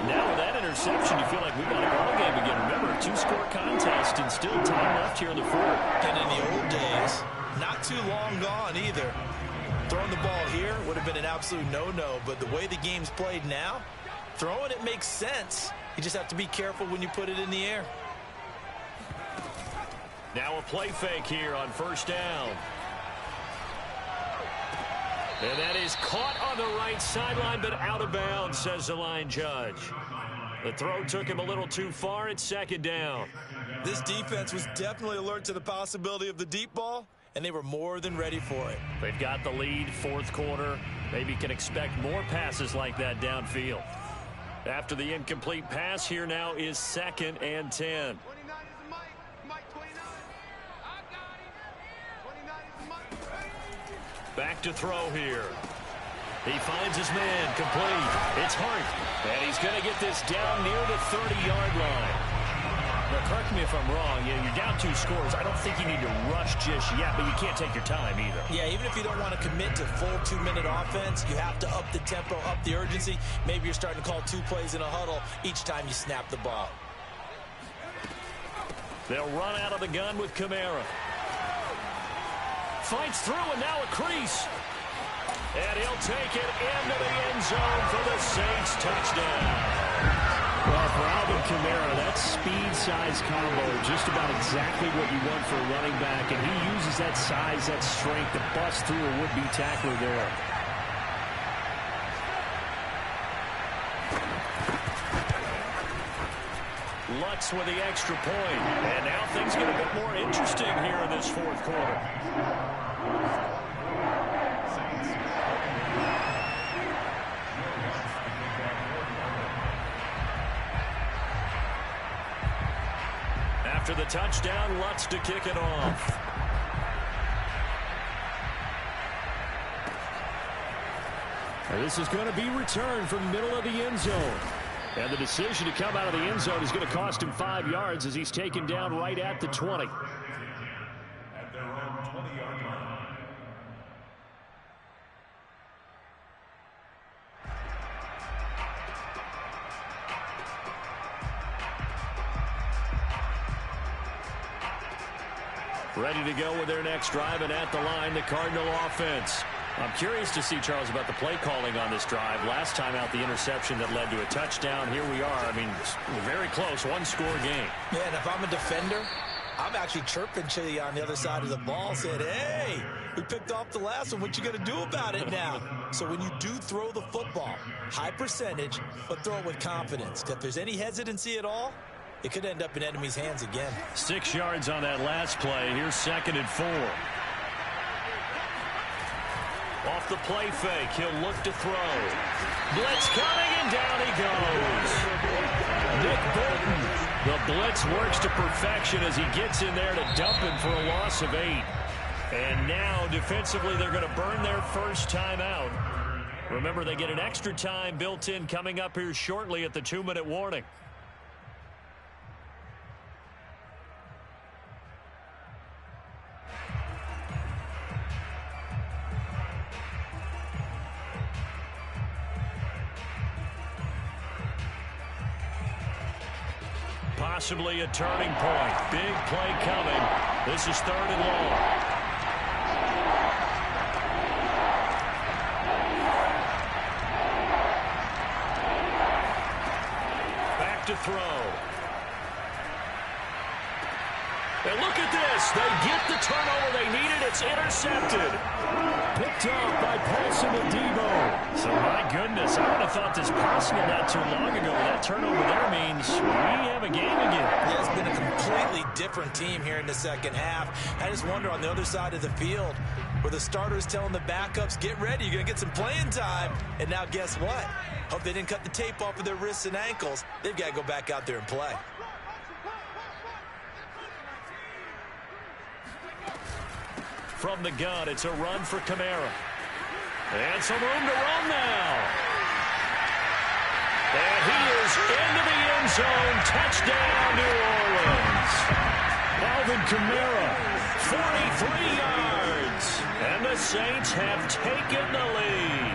Now with that interception, you feel like we got a ball game again. Remember, 2-score contest and still time left here in the 4th. And in the old days, not too long gone either. Throwing the ball here would have been an absolute no-no, but the way the game's played now, throwing it makes sense. You just have to be careful when you put it in the air. Now a play fake here on 1st down. And that is caught on the right sideline, but out of bounds, says the line judge. The throw took him a little too far at 2nd down. This defense was definitely alert to the possibility of the deep ball, and they were more than ready for it. They've got the lead, 4th quarter. Maybe can expect more passes like that downfield. After the incomplete pass, here now is 2nd and 10. Back to throw here. He finds his man, complete. It's Hart, and he's going to get this down near the 30-yard line. Now, correct me if I'm wrong. You're down 2 scores. I don't think you need to rush just yet, but you can't take your time either. Yeah, even if you don't want to commit to full 2-minute offense, you have to up the tempo, up the urgency. Maybe you're starting to call 2 plays in a huddle each time you snap the ball. They'll run out of the gun with Kamara. Fights through, and now a crease. And he'll take it into the end zone for the Saints touchdown. Well, for Alvin Kamara, that speed-size combo is just about exactly what you want for a running back, and he uses that size, that strength to bust through a would-be tackler there. Lutz with the extra point, and now things get a bit more interesting here in this 4th quarter. After the touchdown, Lutz to kick it off. And this is going to be returned from the middle of the end zone. And the decision to come out of the end zone is going to cost him 5 yards as he's taken down right at the 20. At their own 20-yard line. Ready to go with their next drive, and at the line, the Cardinal offense. I'm curious to see, Charles, about the play calling on this drive. Last time out, the interception that led to a touchdown. Here we are. I mean, very close, one-score game. Yeah, and if I'm a defender, I'm actually chirping to you on the other side of the ball, saying, hey, we picked off the last one. What you going to do about it now? So when you do throw the football, high percentage, but throw it with confidence. If there's any hesitancy at all, it could end up in enemy's hands again. 6 yards on that last play. Here's 2nd and 4. Off the play fake, he'll look to throw. Blitz coming, and down he goes. Nick Bolton. The blitz works to perfection as he gets in there to dump him for a loss of 8. And now, defensively, they're going to burn their first time out. Remember, they get an extra time built in coming up here shortly at the 2-minute warning. Possibly a turning point. Big play coming. This is 3rd and long. Back to throw. And look at this. They get the turnover they needed. It's intercepted. Picked off by Paulson Adebo. So, my goodness, I would have thought this possible not too long ago. That turnover there means we have a game again. Yeah, it's been a completely different team here in the second half. I just wonder on the other side of the field where the starters telling the backups, get ready, you're going to get some playing time. And now guess what? Hope they didn't cut the tape off of their wrists and ankles. They've got to go back out there and play. From the gun, it's a run for Kamara. And some room to run now. And he is into the end zone. Touchdown, New Orleans. Alvin Kamara, 43 yards. And the Saints have taken the lead.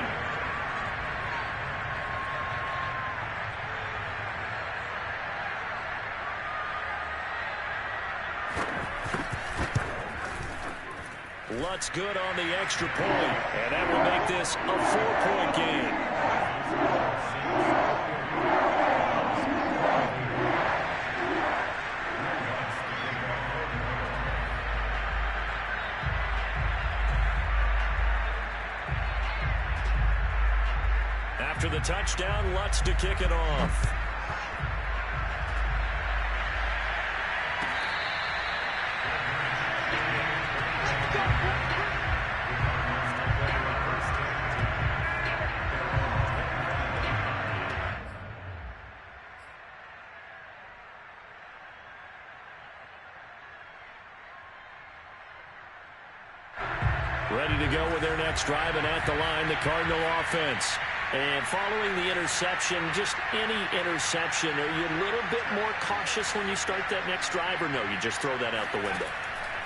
Lutz good on the extra point, and that will make this a 4-point game. After the touchdown, Lutz to kick it off. Ready to go with their next drive, and at the line, the Cardinal offense. And following the interception, just any interception, are you a little bit more cautious when you start that next drive, or no, you just throw that out the window?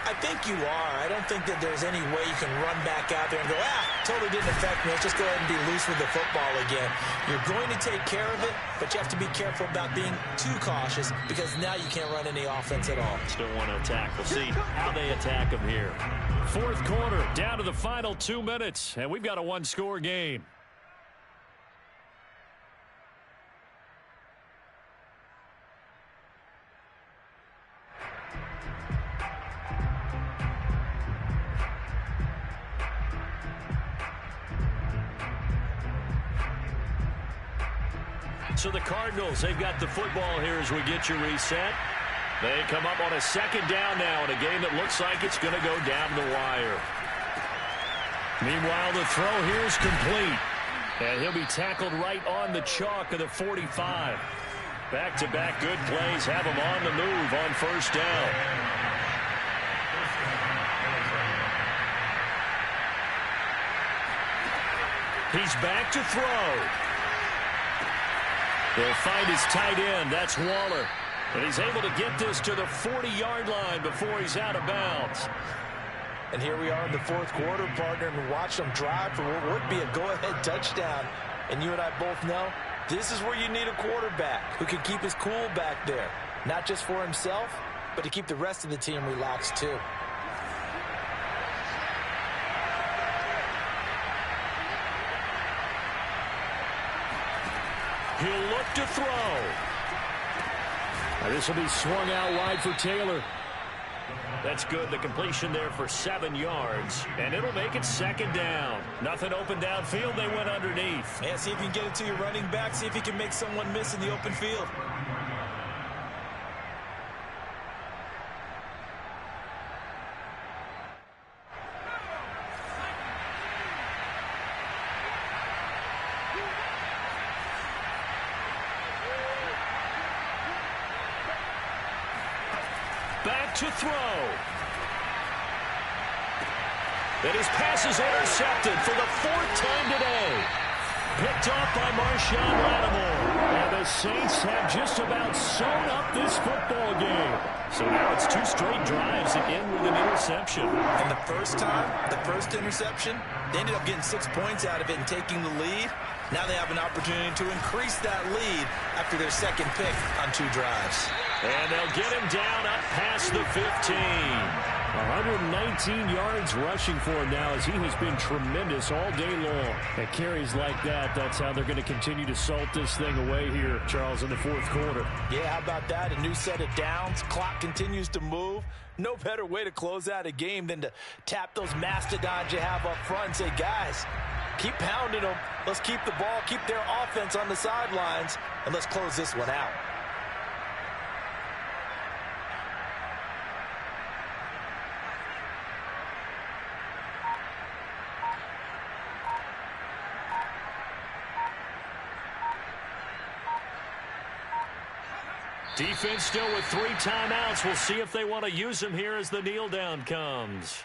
I think you are. I don't think that there's any way you can run back out there and go, totally didn't affect me. Let's just go ahead and be loose with the football again. You're going to take care of it, but you have to be careful about being too cautious because now you can't run any offense at all. Still want to attack. We'll see how they attack them here. 4th quarter, down to the final 2 minutes, and we've got a 1-score game. So the Cardinals, they've got the football here as we get you reset. They come up on a 2nd down now in a game that looks like it's going to go down the wire. Meanwhile, the throw here is complete. And he'll be tackled right on the chalk of the 45. Back-to-back good plays have him on the move on 1st down. He's back to throw. They'll find his tight end. That's Waller. And he's able to get this to the 40-yard line before he's out of bounds. And here we are in the fourth quarter, partner, and watch them drive for what would be a go-ahead touchdown. And you and I both know this is where you need a quarterback who can keep his cool back there. Not just for himself, but to keep the rest of the team relaxed too. He'll look to throw. Now this will be swung out wide for Taylor. That's good. The completion there for 7 yards. And it'll make it second down. Nothing open downfield. They went underneath. And see if you can get it to your running back. See if you can make someone miss in the open field. Back to throw. And his pass is intercepted for the 4th time today. Picked off by Marshawn Lattimore. And the Saints have just about sewn up this football game. So now it's 2 straight drives that end with an interception. And the first time, the first interception, they ended up getting 6 points out of it and taking the lead. Now they have an opportunity to increase that lead after their second pick on 2 drives. And they'll get him down up past the 15. 119 yards rushing for him now as he has been tremendous all day long. At carries like that, that's how they're going to continue to salt this thing away here, Charles, in the fourth quarter. Yeah, how about that? A new set of downs. Clock continues to move. No better way to close out a game than to tap those mastodons you have up front and say, guys, keep pounding them. Let's keep the ball, keep their offense on the sidelines, and let's close this one out. Defense still with 3 timeouts. We'll see if they want to use them here as the kneel down comes.